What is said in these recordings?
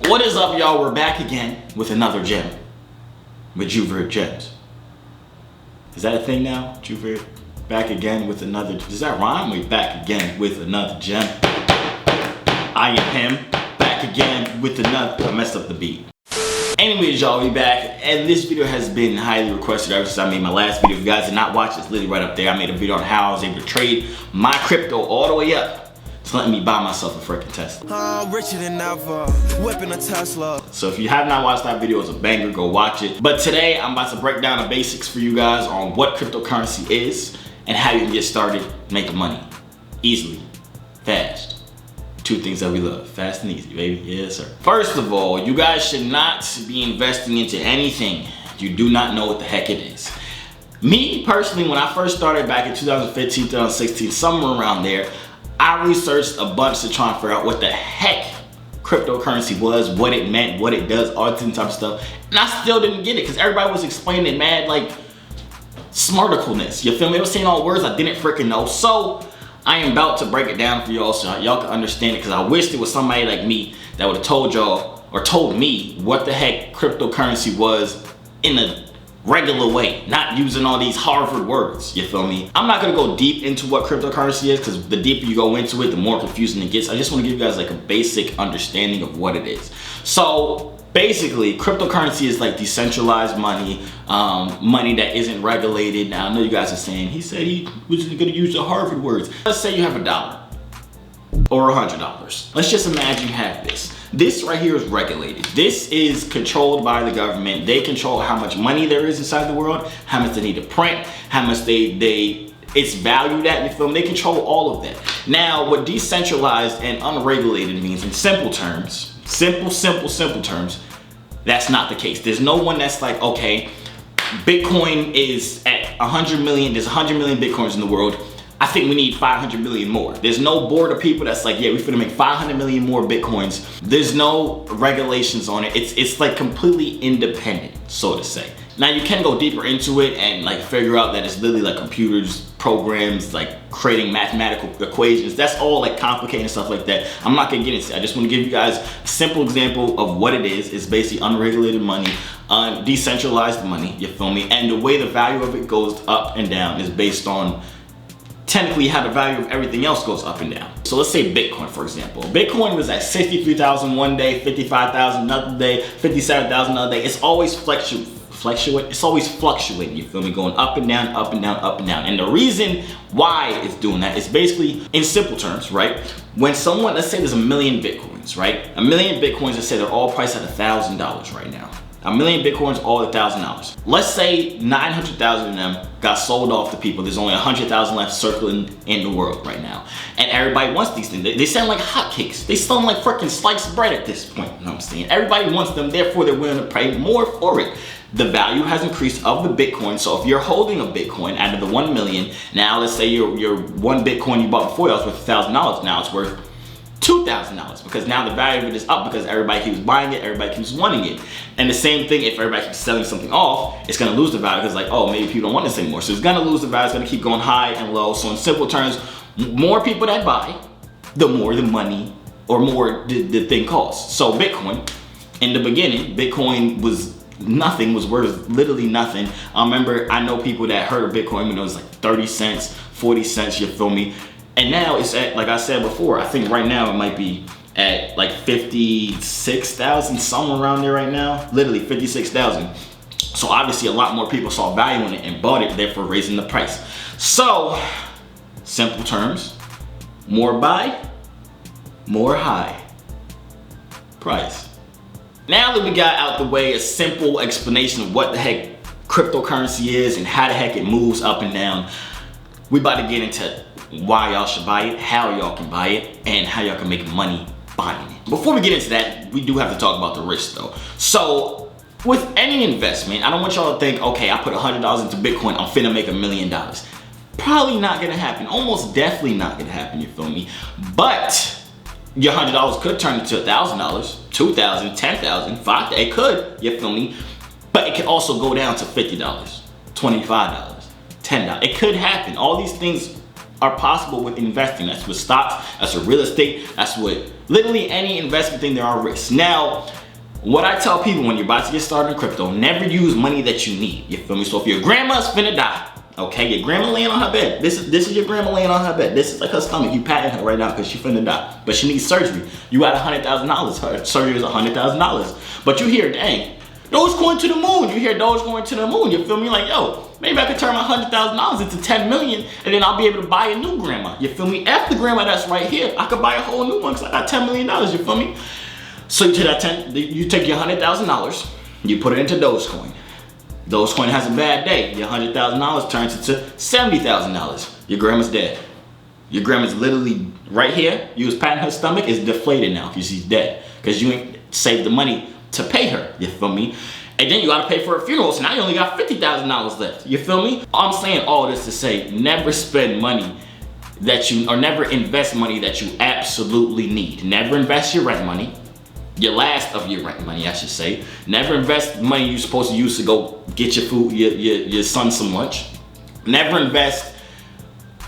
What is up, y'all? We're back again with another gem with Joovier gems. Is that a thing now? Joovier back again with another. Does that rhyme? We back again with another gem. I am him back again with another. I messed up the beat. Anyways, y'all, we back, and this video has been highly requested ever since I made my last video. If you guys did not watch it, it's literally right up there. I made a video on how I was able to trade my crypto all the way up. It's letting me buy myself a freaking Tesla. I'm richer than ever, whipping a Tesla. So if you have not watched that video, it's a banger, go watch it. But today, I'm about to break down the basics for you guys on what cryptocurrency is and how you can get started making money. Easily, fast. Two things that we love, fast and easy, baby, yes sir. First of all, you guys should not be investing into anything you do not know what the heck it is. Me, personally, when I first started back in 2015, 2016, somewhere around there, I researched a bunch to try and figure out what the heck cryptocurrency was, what it meant, what it does, all that type of stuff. And I still didn't get it because everybody was explaining it mad like smarticalness. You feel me? They were saying all words I didn't freaking know. So I am about to break it down for y'all so y'all can understand it, because I wish there was somebody like me that would have told y'all or told me what the heck cryptocurrency was in a regular way, not using all these Harvard words, you feel me? I'm not gonna go deep into what cryptocurrency is, because the deeper you go into it, the more confusing it gets. I just wanna give you guys like a basic understanding of what it is. So basically, cryptocurrency is like decentralized money, money that isn't regulated. Now I know you guys are saying, he said he was gonna use the Harvard words. Let's say you have $1 or $100. Let's just imagine you have this. This right here is regulated. This is controlled by the government. They control how much money there is inside the world, how much they need to print, how much it's valued at, you feel me? They control all of that. Now, what decentralized and unregulated means in simple terms, simple terms, that's not the case. There's no one that's like, okay, Bitcoin is at 100 million, there's 100 million Bitcoins in the world. I think we need 500 million more. There's no board of people that's like, yeah, we're gonna make 500 million more Bitcoins. There's no regulations on it. It's like completely independent, so to say. Now you can go deeper into it and like figure out that it's literally like computers, programs, like creating mathematical equations. That's all like complicated and stuff like that. I'm not gonna get into it. I just wanna give you guys a simple example of what it is. It's basically unregulated money, decentralized money, you feel me? And the way the value of it goes up and down is based on technically how the value of everything else goes up and down. So let's say Bitcoin, for example. Bitcoin was at 63,000 one day, 55,000 another day, 57,000 another day. It's always it's always fluctuating, you feel me? Going up and down, up and down, up and down. And the reason why it's doing that is basically, in simple terms, right? When someone, let's say there's 1 million Bitcoins, right? 1 million Bitcoins, let's say they're all priced at $1,000 right now. 1 million Bitcoins, all at $1,000. Let's say 900,000 of them got sold off to people. There's only 100,000 left circling in the world right now. And everybody wants these things. They sound like hotcakes. They sound like freaking sliced bread at this point, you know what I'm saying? Everybody wants them, therefore they're willing to pay more for it. The value has increased of the Bitcoin. So if you're holding a Bitcoin out of the 1 million, now let's say your one Bitcoin you bought before that was worth $1,000. Now it's worth $2,000 because now the value of it is up because everybody keeps buying it, everybody keeps wanting it. And the same thing, if everybody keeps selling something off, it's gonna lose the value because like, oh, maybe people don't want this anymore. So it's gonna lose the value, it's gonna keep going high and low. So in simple terms, more people that buy, the more the money or more the thing costs. So Bitcoin, in the beginning, Bitcoin was nothing, was worth literally nothing. I know people that heard of Bitcoin when it was like 30 cents, 40 cents, you feel me? And now it's at, like I said before, I think right now it might be at like 56,000, somewhere around there right now. Literally 56,000. So obviously a lot more people saw value in it and bought it, therefore raising the price. So, simple terms, more buy, more high price. Now that we got out the way a simple explanation of what the heck cryptocurrency is and how the heck it moves up and down, we about to get into why y'all should buy it, how y'all can buy it, and how y'all can make money buying it. Before we get into that, we do have to talk about the risk though. So with any investment, I don't want y'all to think, okay, I put $100 into Bitcoin, I'm finna make $1 million. Probably not gonna happen, almost definitely not gonna happen, you feel me? But your $100 could turn into $1,000, $2,000, $10,000, $5,000, it could, you feel me? But it can also go down to $50, $25, $10. It could happen. All these things are possible with investing. That's with stocks, that's with real estate, that's with literally any investment thing. There are risks. Now, what I tell people when you're about to get started in crypto, never use money that you need. You feel me? So if your grandma's finna die, okay, your grandma laying on her bed. This is your grandma laying on her bed. This is like her stomach. You patting her right now because she finna die, but she needs surgery. You got $100,000. Her surgery is $100,000. But you hear, dang, Dogecoin to the moon. You hear Dogecoin to the moon. You feel me? Like, yo, maybe I could turn my $100,000 into 10 million, and then I'll be able to buy a new grandma. You feel me? After the grandma that's right here, I could buy a whole new one because I got $10 million. You feel me? So you take your $100,000, you put it into Dogecoin. Dogecoin has a bad day. Your $100,000 turns into $70,000. Your grandma's dead. Your grandma's literally right here. You was patting her stomach. It's deflated now because she's dead. Because you ain't saved the money to pay her. You feel me? And then you gotta pay for a funeral. So now you only got $50,000 left. You feel me? I'm saying all this to say, never spend money or never invest money that you absolutely need. Never invest your rent money. Your last of your rent money, I should say. Never invest money you're supposed to use to go get your food, your son some lunch. Never invest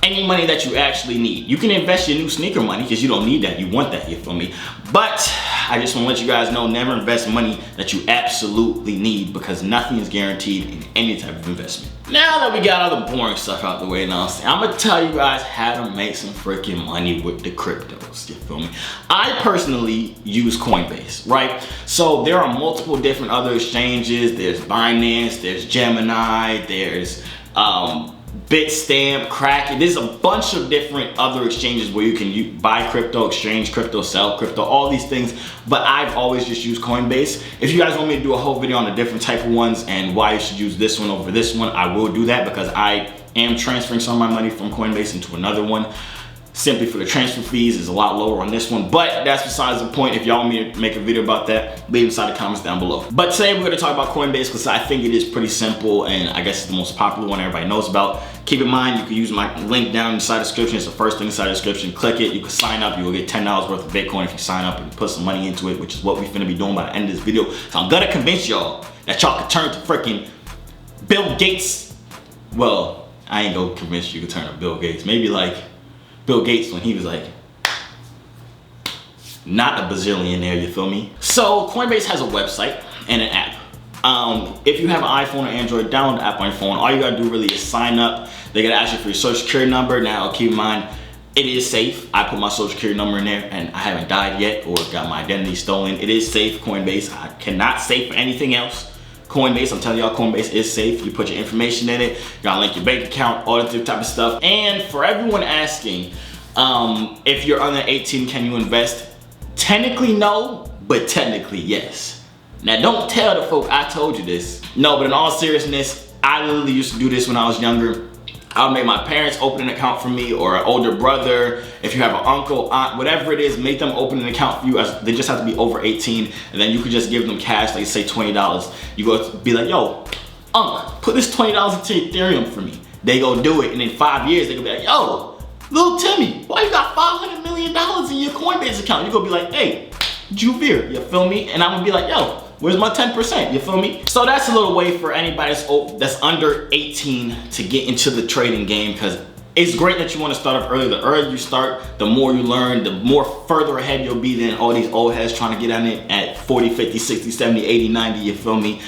any money that you actually need. You can invest your new sneaker money because you don't need that. You want that, you feel me? But I just want to let you guys know, never invest money that you absolutely need because nothing is guaranteed in any type of investment. Now that we got all the boring stuff out the way now, I'm gonna tell you guys how to make some freaking money with the cryptos, you feel me? I personally use Coinbase, right? So there are multiple different other exchanges. There's Binance, there's Gemini, there's Bitstamp, Kraken. There's a bunch of different other exchanges where you can buy crypto, exchange crypto, sell crypto, all these things. But I've always just used Coinbase. If you guys want me to do a whole video on the different type of ones and why you should use this one over this one, I will do that because I am transferring some of my money from Coinbase into another one. Simply for the transfer fees is a lot lower on this one, but that's besides the point. If y'all want me to make a video about that, leave inside the comments down below. But today we're gonna talk about Coinbase because I think it is pretty simple and I guess it's the most popular one everybody knows about. Keep in mind, you can use my link down inside the description. It's the first thing inside the description. Click it, you can sign up. You will get $10 worth of Bitcoin if you sign up and put some money into it, which is what we're gonna be doing by the end of this video. So I'm gonna convince y'all that y'all can turn to freaking Bill Gates. Well, I ain't gonna convince you to turn to Bill Gates. Maybe like Bill Gates when he was like not a bazillionaire, you feel me? So Coinbase has a website and an app. If you have an iPhone or Android, download the app on your phone. All you gotta do really is sign up. They gotta ask you for your social security number. Now keep in mind, it is safe. I put my social security number in there and I haven't died yet or got my identity stolen. It is safe, Coinbase. I cannot say for anything else. Coinbase, I'm telling y'all, Coinbase is safe. You put your information in it, you gotta link your bank account, all that type of stuff. And for everyone asking, if you're under 18, can you invest? Technically no, but technically yes. Now don't tell the folk I told you this. No, but in all seriousness, I literally used to do this when I was younger. I would make my parents open an account for me or an older brother. If you have an uncle, aunt, whatever it is, make them open an account for you. They just have to be over 18 and then you could just give them cash, like say $20. You go be like, yo, put this $20 into Ethereum for me. They go do it and in 5 years, they go be like, yo, little Timmy, why you got $500 million in your Coinbase account? You go be like, hey, Joovier, you feel me? And I'm gonna be like, yo, where's my 10%? You feel me? So that's a little way for anybody that's under 18 to get into the trading game because it's great that you want to start off early. The earlier you start, the more you learn, the more further ahead you'll be than all these old heads trying to get on it at 40, 50, 60, 70, 80, 90, you feel me?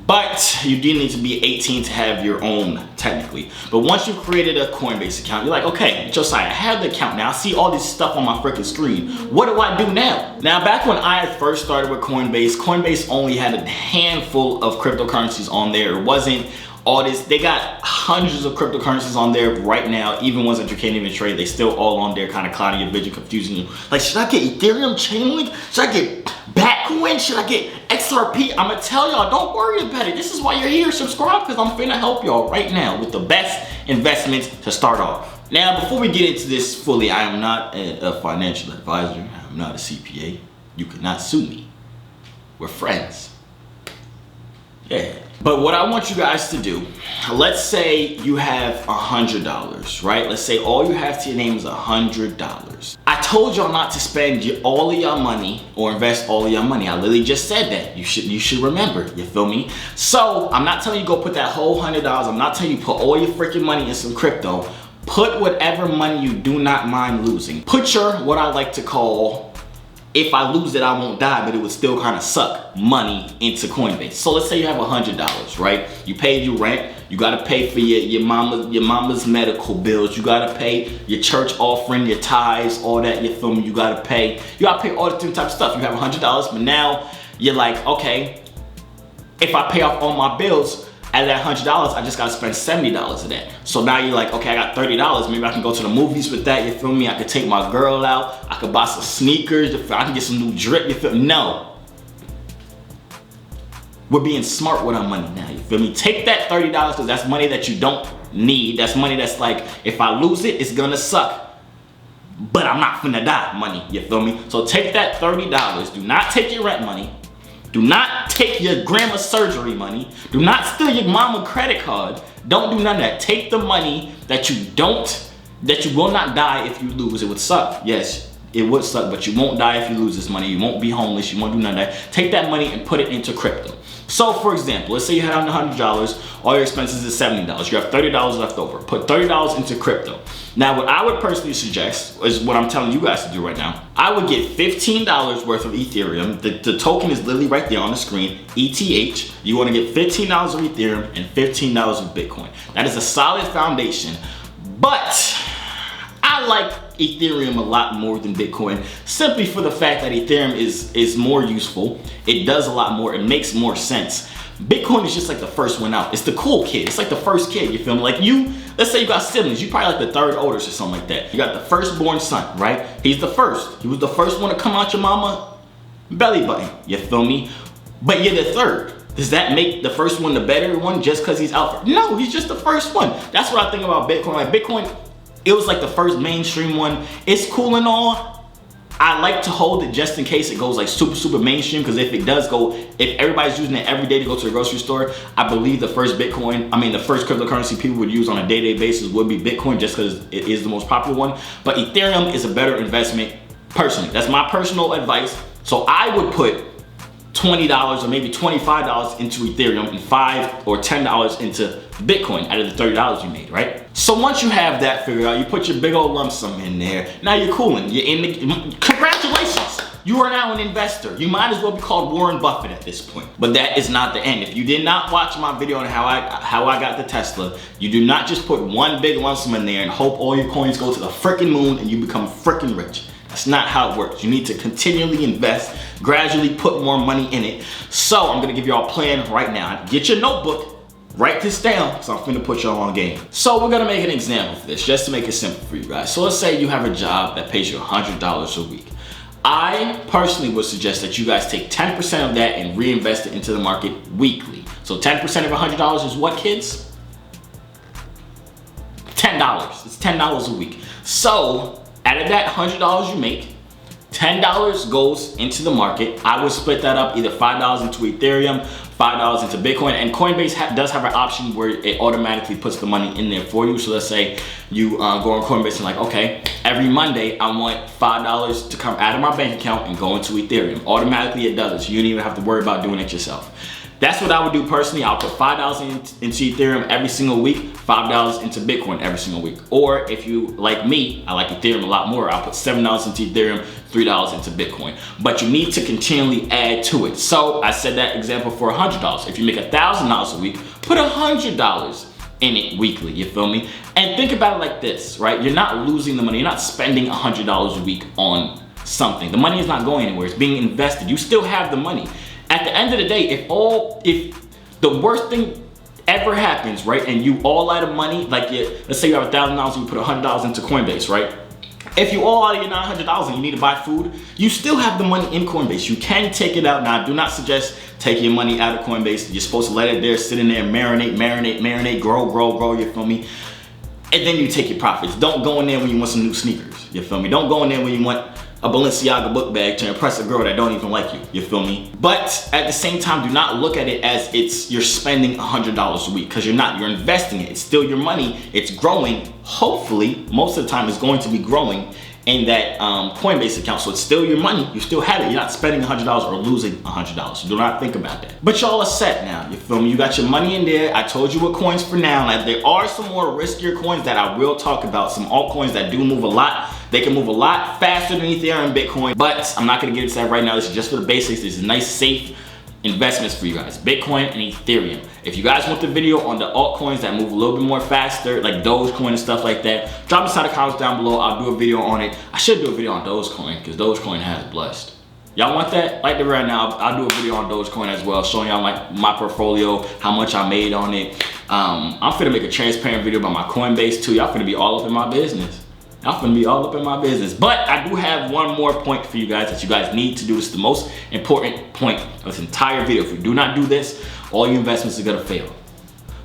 But you do need to be 18 to have your own, technically. But once you've created a Coinbase account, you're like, okay, Josiah, I have the account now. I see all this stuff on my freaking screen. What do I do now? Now, back when I first started with Coinbase, Coinbase only had a handful of cryptocurrencies on there. It wasn't all this. They got hundreds of cryptocurrencies on there right now, even ones that you can't even trade. They still all on there, kind of clouding your vision, confusing you. Like, should I get Ethereum Chainlink? Should I get Bitcoin? Should I get XRP? I'm gonna tell y'all, don't worry about it. This is why you're here. Subscribe because I'm finna help y'all right now with the best investments to start off. Now, before we get into this fully, I am not a financial advisor. I'm not a CPA. You cannot sue me. We're friends. Yeah. But what I want you guys to do, let's say you have $100, right? Let's say all you have to your name is $100. I told y'all not to spend all of your money or invest all of your money. I literally just said that. You should remember, you feel me? So I'm not telling you go put that whole $100. I'm not telling you put all your freaking money in some crypto. Put whatever money you do not mind losing. Put your, what I like to call, if I lose it, I won't die, but it would still kind of suck, money into Coinbase. So let's say you have $100, right? You paid your rent. You gotta pay for your mama's medical bills. You gotta pay your church offering, your tithes, all that, you feel me? You gotta pay all the different type of stuff. You have $100, but now you're like, okay, if I pay off all my bills, out of that $100, I just gotta spend $70 of that. So now you're like, okay, I got $30. Maybe I can go to the movies with that, you feel me? I could take my girl out. I could buy some sneakers. I can get some new drip, you feel me? No. We're being smart with our money now, you feel me? Take that $30, because that's money that you don't need. That's money that's like, if I lose it, it's gonna suck. But I'm not finna die money, you feel me? So take that $30. Do not take your rent money. Do not take your grandma's surgery money. Do not steal your mama's credit card. Don't do none of that. Take the money that you will not die if you lose. It would suck. Yes, it would suck, but you won't die if you lose this money. You won't be homeless. You won't do none of that. Take that money and put it into crypto. So for example, let's say you had $100, all your expenses is $70. You have $30 left over. Put $30 into crypto. Now what I would personally suggest is what I'm telling you guys to do right now. I would get $15 worth of Ethereum. The token is literally right there on the screen, ETH. You want to get $15 of Ethereum and $15 of Bitcoin. That is a solid foundation, but I like Ethereum a lot more than Bitcoin, simply for the fact that Ethereum is more useful. It does a lot more. It makes more sense. Bitcoin is just like the first one out. It's the cool kid. It's like the first kid, you feel me? Like you, let's say you got siblings. You probably like the third oldest or something like that. You got the firstborn son, right? He's the first. He was the first one to come out your mama belly button, you feel me? But you're the third. Does that make the first one the better one just because he's out? No, he's just the first one. That's what I think about Bitcoin. Like Bitcoin, it was like the first mainstream one. It's cool and all. I like to hold it just in case it goes like super mainstream, because if it does go, if everybody's using it every day to go to the grocery store, I believe the first the first cryptocurrency people would use on a day-to-day basis would be Bitcoin, just because it is the most popular one. But Ethereum is a better investment personally. That's my personal advice. So I would put $20 or maybe $25 into Ethereum and $5 or $10 into Bitcoin out of the $30 you made, right? So once you have that figured out, you put your big old lump sum in there. Now you're cooling. You're in the, congratulations. You are now an investor. You might as well be called Warren Buffett at this point. But that is not the end. If you did not watch my video on how I got the Tesla, you do not just put one big lump sum in there and hope all your coins go to the freaking moon and you become freaking rich. That's not how it works. You need to continually invest, gradually put more money in it. So I'm gonna give y'all a plan right now. Get your notebook, write this down, because I'm finna put y'all on game. So we're gonna make an example for this, just to make it simple for you guys. So let's say you have a job that pays you $100 a week. I personally would suggest that you guys take 10% of that and reinvest it into the market weekly. So 10% of $100 is what, kids? $10. It's $10 a week. So out of that $100 you make, $10 goes into the market. I would split that up, either $5 into Ethereum, $5 into Bitcoin, and Coinbase does have an option where it automatically puts the money in there for you. So let's say you go on Coinbase and like, okay, every Monday I want $5 to come out of my bank account and go into Ethereum. Automatically it does it, so you don't even have to worry about doing it yourself. That's what I would do personally. I'll put $5 into Ethereum every single week, $5 into Bitcoin every single week. Or if you like me, I like Ethereum a lot more. I'll put $7 into Ethereum, $3 into Bitcoin. But you need to continually add to it. So I said that example for $100. If you make $1,000 a week, put $100 in it weekly, you feel me? And think about it like this, right? You're not losing the money. You're not spending $100 a week on something. The money is not going anywhere. It's being invested. You still have the money. At the end of the day, if the worst thing ever happens, right, and you all out of money, like let's say you have $1,000 and you put $100 into Coinbase, right? If you all out of your $900 and you need to buy food, you still have the money in Coinbase. You can take it out. Now, I do not suggest taking your money out of Coinbase. You're supposed to let it there, sit in there, marinate, grow, you feel me? And then you take your profits. Don't go in there when you want some new sneakers, you feel me? Don't go in there when you want a Balenciaga book bag to impress a girl that don't even like you feel me? But at the same time, do not look at it as you're spending $100 a week, because you're not. You're investing it. It's still your money. It's growing. Hopefully, most of the time it's going to be growing in that Coinbase account. So it's still your money. You still have it. You're not spending $100 or losing $100. So do not think about that. But y'all are set now. You feel me? You got your money in there. I told you what coins for now. Now, there are some more riskier coins that I will talk about. Some altcoins that do move a lot. They can move a lot faster than Ethereum and Bitcoin. But I'm not going to get into that right now. This is just for the basics. This is nice, safe investments for you guys, Bitcoin and Ethereum. If you guys want the video on the altcoins that move a little bit more faster, like Dogecoin and stuff like that, drop inside the comments down below. I'll do a video on it. I should do a video on Dogecoin because Dogecoin has blessed. Y'all want that? Like the right now, I'll do a video on Dogecoin as well, showing y'all my portfolio, how much I made on it. I'm finna make a transparent video about my Coinbase too. Y'all finna be all up in my business. Y'all finna be all up in my business. But I do have one more point for you guys that you guys need to do. This is the most important point of this entire video. If you do not do this, all your investments are gonna fail.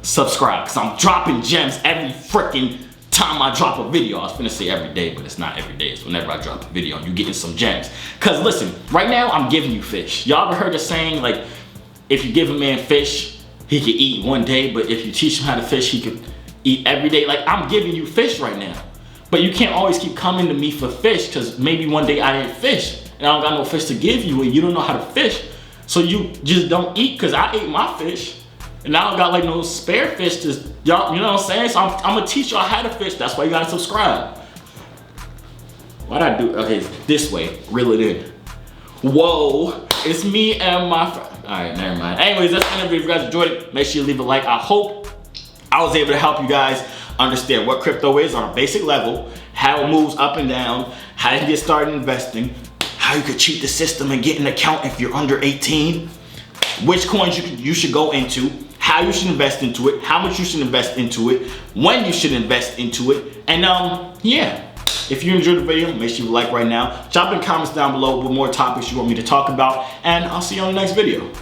Subscribe, because I'm dropping gems every freaking time I drop a video. I was finna say every day, but it's not every day. It's whenever I drop a video and you getting some gems. Because listen, right now I'm giving you fish. Y'all ever heard the saying, like, if you give a man fish, he can eat one day, but if you teach him how to fish, he could eat every day? Like, I'm giving you fish right now. But you can't always keep coming to me for fish, because maybe one day I didn't fish and I don't got no fish to give you and you don't know how to fish. So you just don't eat, because I ate my fish and I don't got like no spare fish to, y'all, you know what I'm saying? So I'm gonna teach y'all how to fish. That's why you gotta subscribe. Why'd I do? Okay, this way, reel it in. Whoa, it's me and my friend. All right, never mind. Anyways, that's the end of the video. If you guys enjoyed it, make sure you leave a like. I hope I was able to help you guys understand what crypto is on a basic level, how it moves up and down, how you get started investing, how you could cheat the system and get an account if you're under 18, which coins you should go into, how you should invest into it, how much you should invest into it, when you should invest into it, and yeah. If you enjoyed the video, make sure you like right now. Drop in the comments down below with more topics you want me to talk about, and I'll see you on the next video.